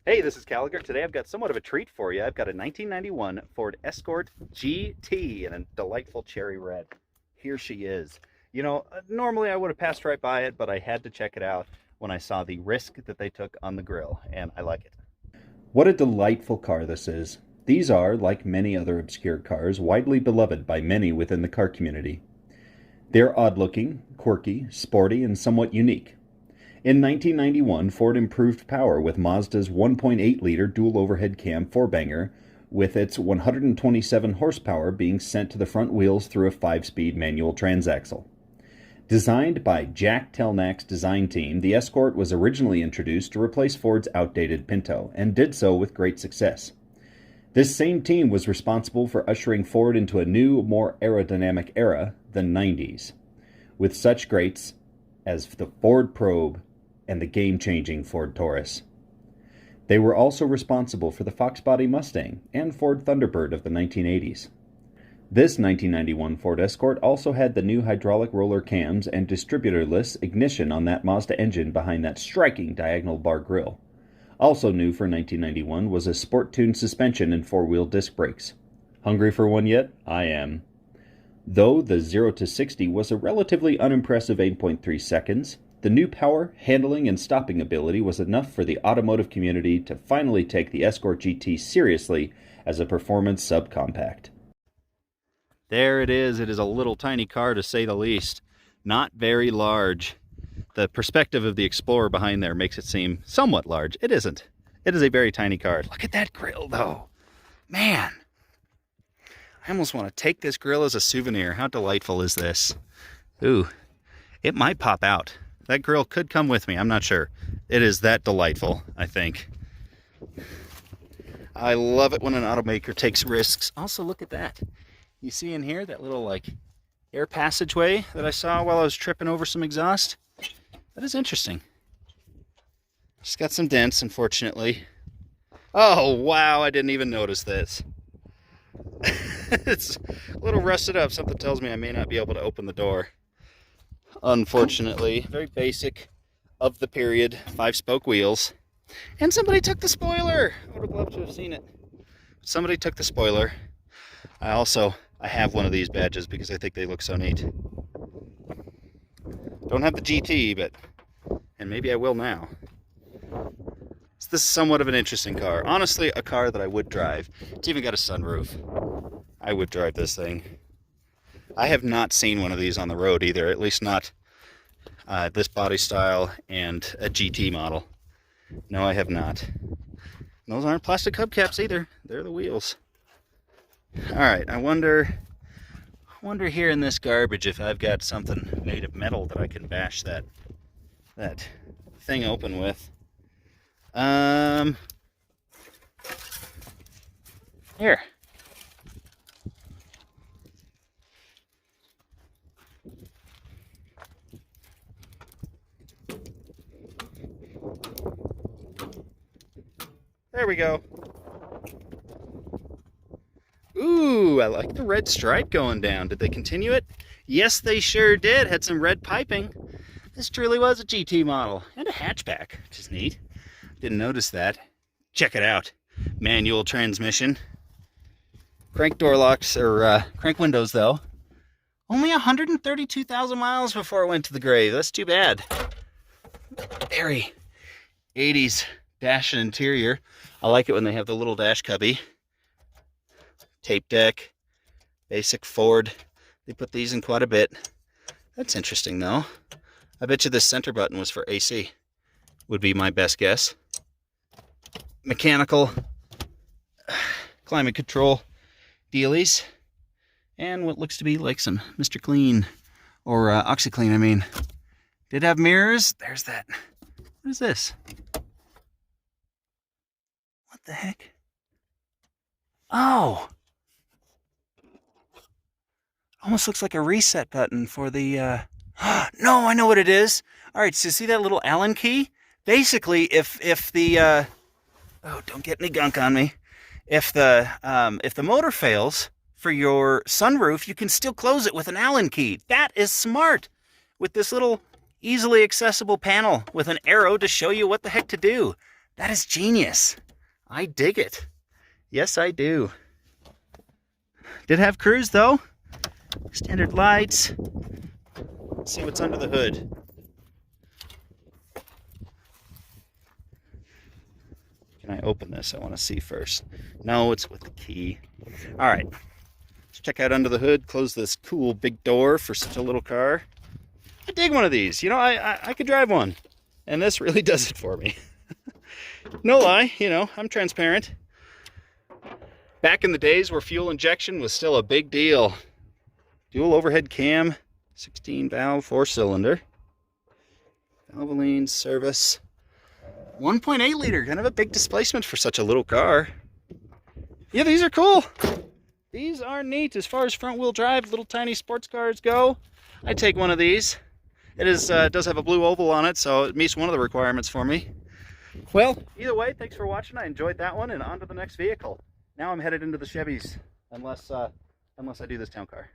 Hey, this is Gallagher. Today I've got somewhat of a treat for you. I've got a 1991 Ford Escort GT in a delightful cherry red. Here she is. Normally I would have passed right by it, but I had to check it out when I saw the risk that they took on the grill, and I like it. What a delightful car this is. These are, like many other obscure cars, widely beloved by many within the car community. They're odd-looking, quirky, sporty, and somewhat unique. In 1991, Ford improved power with Mazda's 1.8-liter dual overhead cam four-banger, with its 127 horsepower being sent to the front wheels through a 5-speed manual transaxle. Designed by Jack Telnack's design team, the Escort was originally introduced to replace Ford's outdated Pinto, and did so with great success. This same team was responsible for ushering Ford into a new, more aerodynamic era, the 90s, with such greats as the Ford Probe and the game-changing Ford Taurus. They were also responsible for the Fox Body Mustang and Ford Thunderbird of the 1980s. This 1991 Ford Escort also had the new hydraulic roller cams and distributorless ignition on that Mazda engine behind that striking diagonal bar grille. Also new for 1991 was a sport-tuned suspension and four-wheel disc brakes. Hungry for one yet? I am. Though the 0 to 60 was a relatively unimpressive 8.3 seconds, the new power, handling, and stopping ability was enough for the automotive community to finally take the Escort GT seriously as a performance subcompact. There it is. It is a little tiny car, to say the least. Not very large. The perspective of the Explorer behind there makes it seem somewhat large. It isn't. It is a very tiny car. Look at that grille, though. Man, I almost want to take this grill as a souvenir. How delightful is this? Ooh, it might pop out. That grill could come with me. I'm not sure. It is that delightful, I think. I love it when an automaker takes risks. Also, look at that. You see in here that little, air passageway that I saw while I was tripping over some exhaust? That is interesting. Just got some dents, unfortunately. Oh, wow, I didn't even notice this. It's a little rusted up. Something tells me I may not be able to open the door. Unfortunately, very basic of the period, 5-spoke wheels. And somebody took the spoiler. I would have loved to have seen it. Somebody took the spoiler. I have one of these badges because I think they look so neat. Don't have the GT, and maybe I will now. So this is somewhat of an interesting car. Honestly, a car that I would drive. It's even got a sunroof. I would drive this thing. I have not seen one of these on the road either, at least not this body style and a GT model. No, I have not. Those aren't plastic hubcaps either. They're the wheels. All right, I wonder here in this garbage if I've got something made of metal that I can bash that thing open with. Here. There we go. Ooh, I like the red stripe going down. Did they continue it? Yes, they sure did. Had some red piping. This truly was a GT model and a hatchback, which is neat. Didn't notice that. Check it out. Manual transmission. Crank door locks, or crank windows, though. Only 132,000 miles before it went to the grave. That's too bad. Very 80s dash and interior. I like it when they have the little dash cubby. Tape deck. Basic Ford. They put these in quite a bit. That's interesting, though. I bet you this center button was for AC. Would be my best guess. Mechanical climate control dealies. And what looks to be like some Mr. Clean, or OxyClean, I mean. Did have mirrors. There's that. What is this? What the heck? Oh! Almost looks like a reset button for the, No, I know what it is. All right, so see that little Allen key? Basically, if the, oh, don't get any gunk on me. If the motor fails for your sunroof, you can still close it with an Allen key. That is smart. With this little easily accessible panel with an arrow to show you what the heck to do. That is genius. I dig it. Yes, I do. Did have cruise though. Standard lights. Let's see what's under the hood. Can I open this? I want to see first. No, it's with the key. All right. Let's check out under the hood. Close this cool big door for such a little car. I dig one of these. You know, I could drive one. And this really does it for me. No lie, you know, I'm transparent. Back in the days where fuel injection was still a big deal. Dual overhead cam, 16 valve, 4-cylinder. Valvoline service. 1.8 liter, kind of a big displacement for such a little car. Yeah, these are cool. These are neat as far as front wheel drive, little tiny sports cars go. I'd take one of these. It does have a blue oval on it, so it meets one of the requirements for me. Well, either way, thanks for watching. I enjoyed that one, and on to the next vehicle. Now I'm headed into the Chevys, unless I do this town car.